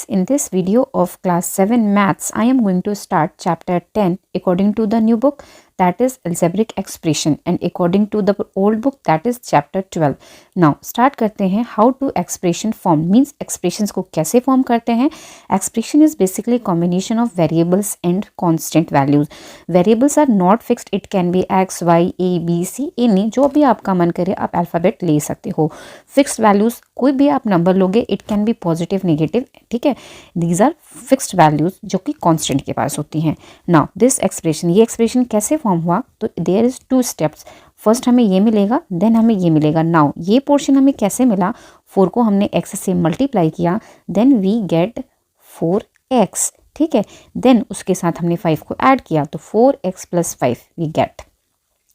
in this video of class 7 maths, I am going to start chapter 10 according to the new book, that is algebraic expression, and according to the old book, that is chapter 12. Now start करते हैं how to expression form, means expressions को कैसे form करते हैं. Expression is basically combination of variables and constant values. Variables are not fixed, it can be x, y, a, b, c, any, जो भी आपका मन करे आप अल्फ़ाबेट ले सकते हो. फिक्स्ड वैल्यूज कोई भी आप नंबर लोगे, it can be positive negative, ठीक है. दीज आर फिक्स्ड वैल्यूज जो कि कांस्टेंट के पास होती हैं. नाउ दिस एक्सप्रेशन, ये एक्सप्रेशन कैसे फॉर्म हुआ, तो देयर इज 2 स्टेप्स. फर्स्ट हमें ये मिलेगा, देन हमें ये मिलेगा. नाउ ये पोर्शन हमें कैसे मिला, 4 को हमने x से मल्टीप्लाई किया, देन वी गेट 4x, ठीक है. देन उसके साथ हमने 5 को ऐड किया, तो 4x + 5 we get.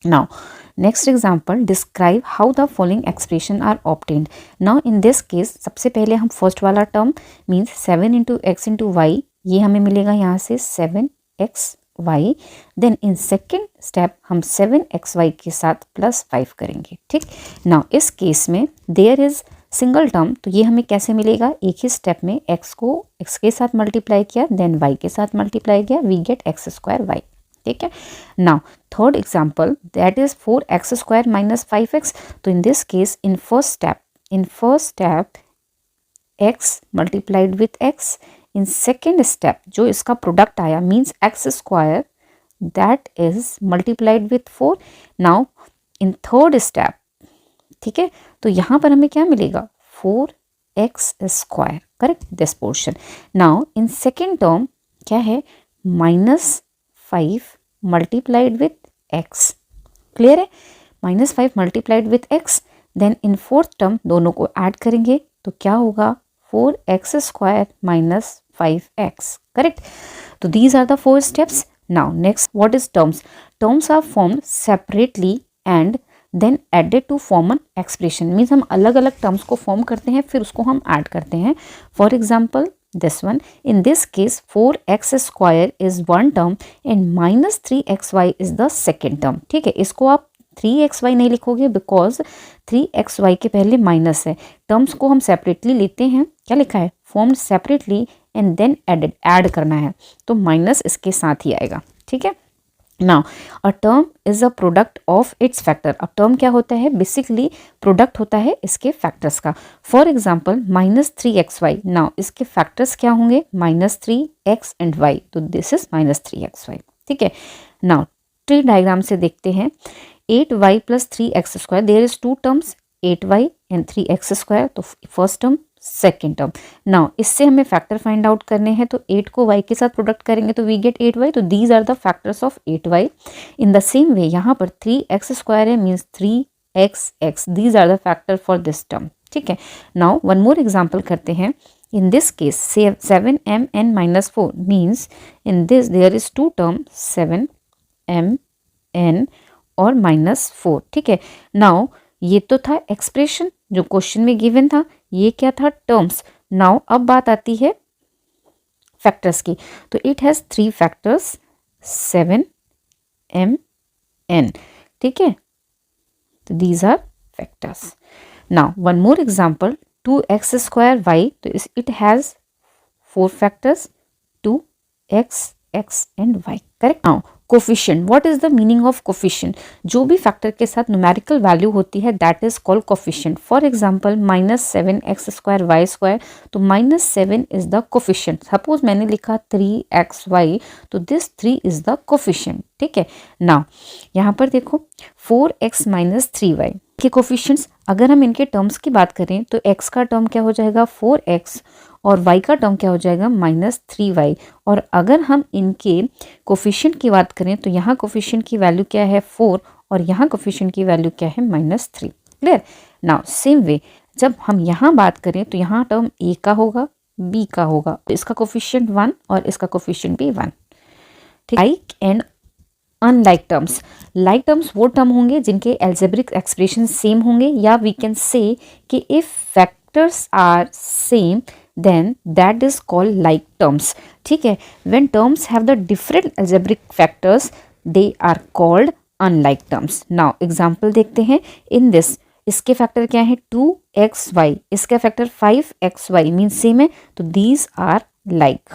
Now next example, describe how the following expression are obtained. Now in this case सबसे पहले हम फर्स्ट वाला टर्म means 7 × x × y, ये हमें मिलेगा यहाँ से 7xy. Then in second step हम 7xy के साथ +5 करेंगे, ठीक. नाउ इस केस में देयर इज सिंगल टर्म, तो ये हमें कैसे मिलेगा, एक ही स्टेप में x को x के साथ मल्टीप्लाई किया, देन y के साथ मल्टीप्लाई किया, वी गेट x²y, ठीक है. Now third example, that is 4x² - 5x. तो इन this case in first step x multiplied with x, in second step जो इसका प्रोडक्ट आया means x² that is multiplied with 4. Now in third step, ठीक है, तो यहाँ पर हमें क्या मिलेगा, 4x², correct, this portion. Now in second term क्या है, -5 मल्टीप्लाइड विथ x, क्लियर है, -5 multiplied with x. Then in fourth term दोनों को ऐड करेंगे तो क्या होगा, 4x² - 5x, करेक्ट. तो these are the 4 steps. Now next, what is terms. Terms are formed separately and then added to form an expression, means हम अलग अलग टर्म्स को फॉर्म करते हैं, फिर उसको हम ऐड करते हैं. For example this one, in this case 4x² is one term and -3xy is the second term, ठीक है. इसको आप 3xy नहीं लिखोगे बिकॉज 3xy के पहले माइनस है. टर्म्स को हम सेपरेटली लेते हैं, क्या लिखा है, formed separately and then added, add करना है, तो माइनस इसके साथ ही आएगा, ठीक है. Now a term is a product of its factor. अब टर्म क्या होता है, बेसिकली प्रोडक्ट होता है इसके फैक्टर्स का. फॉर एग्जाम्पल -3xy, नाउ इसके फैक्टर्स क्या होंगे, -3x एंड y, तो दिस इज -3xy, ठीक है. नाउ ट्री डायग्राम से देखते हैं, 8y + 3x², there is 2 terms 8y and 3x², तो first term second term. Now इससे हमें फैक्टर फाइंड आउट करने हैं, तो 8 को y के साथ प्रोडक्ट करेंगे तो वी गेट 8y, तो these are the factors of 8y. In the same way यहाँ पर 3x² है means 3xx, these are the factor for this term, ठीक है. नाउ वन मोर एग्जाम्पल करते हैं. In this case 7mn - 4 means in this there is 2 term 7mn और -4, ठीक है. नाउ ये तो था एक्सप्रेशन जो क्वेश्चन में गिवन था, ये क्या था, टर्म्स. नाउ अब बात आती है फैक्टर्स की, तो इट हैज़ 3 फैक्टर्स 7mn, ठीक है. तो these are factors. Now one more example, 2x² y, तो it has 4 factors 2x, x and y, correct. Now coefficient, what is the meaning of coefficient, जो भी फैक्टर के साथ न्यूमेरिकल वैल्यू होती है that is called coefficient. For example -7x² y², तो -7 is the coefficient. Suppose मैंने लिखा 3xy, तो दिस 3 इज द कोफिशिएंट, ठीक है. नाउ यहाँ पर देखो 4x - 3y के कोफिशिएंट्स, अगर हम इनके टर्म्स की बात करें तो x का टर्म क्या हो जाएगा 4x और y का टर्म क्या हो जाएगा -3y. और अगर हम इनके कोफिशिएंट की बात करें तो यहाँ कोफिशिएंट की वैल्यू क्या है 4 और यहाँ कोफिशिएंट की वैल्यू क्या है -3, क्लियर. नाउ सेम वे जब हम यहाँ बात करें तो यहाँ टर्म a का होगा, b का होगा, तो इसका कोफिशिएंट 1 और इसका कोफिशिएंट भी 1, ठीक. Like and unlike terms, like terms वो टर्म होंगे जिनके अलजेब्रिक एक्सप्रेशन सेम होंगे, या वी कैन से कि if factors are same then that is called like terms, ठीक है. when terms have the different algebraic factors they are called unlike terms. now example देखते हैं. in this इसके factor क्या है 2xy, इसका factor 5xy mean same है, तो दीज आर लाइक।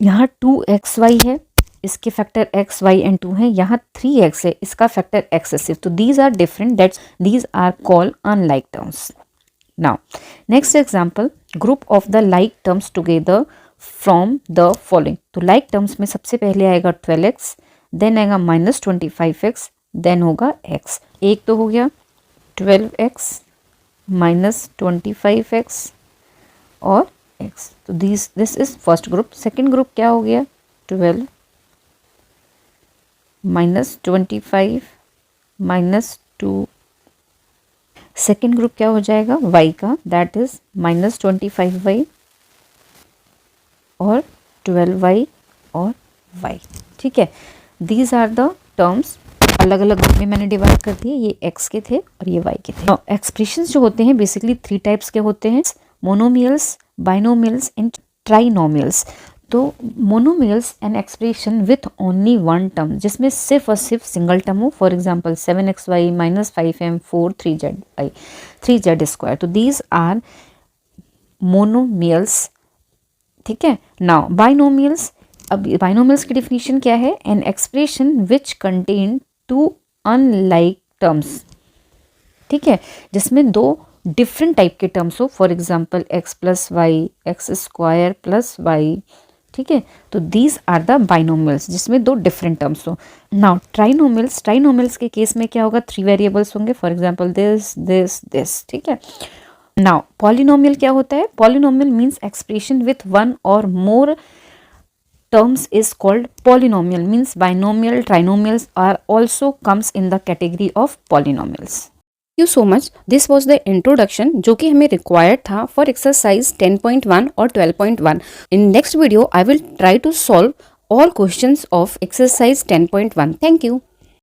यहाँ 2xy है, इसके फैक्टर x, y एंड 2 है, यहाँ 3x है, इसका फैक्टर x है सिर्फ, तो these are different, that's these are called unlike terms. Now next example, group of the like terms together from the following. तो लाइक टर्म्स में सबसे पहले आएगा 12x, देन आएगा -25x, देन होगा x। एक तो हो गया 12x -25x और x, तो this is first group. Second group क्या हो गया 12 -25 -2, सेकेंड ग्रुप क्या हो जाएगा y का, दैट इज -25y और 12y और y। ठीक है, दीज आर द टर्म्स, अलग अलग ग्रुप में मैंने डिवाइड कर दिए, ये x के थे और ये y के थे। एक्सप्रेशंस जो होते हैं बेसिकली 3 टाइप्स के होते हैं, मोनोमियल्स, बाइनोमियल्स एंड ट्राइनोमियल्स। तो monomials an expression with only one term, जिसमें सिर्फ और सिर्फ सिंगल टर्म हो, for example 7xy -5m 4 3zy 3z², तो दीज आर मोनोमियल्स। ठीक है, नाउ बाइनोमियल्स, अब बाइनोमियल्स की डेफिनेशन क्या है, an expression which contain 2 unlike terms. ठीक है, जिसमें 2 डिफरेंट टाइप के टर्म्स हो, for example x + y, x² + y। ठीक है, तो दीज आर द बाइनोमियल्स जिसमें 2 डिफरेंट टर्म्स हो। नाउ ट्राइनोमियल्स, ट्राइनोमियल्स के केस में क्या होगा, 3 वेरिएबल्स होंगे, for example this this this. ठीक है, नाउ पॉलिनोमियल क्या होता है, पॉलिनोमियल मीन्स एक्सप्रेशन विथ 1 और मोर terms is called polynomial, means binomial, trinomials are also comes in the category of polynomials. Thank you so much. This was the introduction जो कि हमें required था for exercise 10.1 और 12.1. In next video I will try to solve all questions of exercise 10.1. Thank you.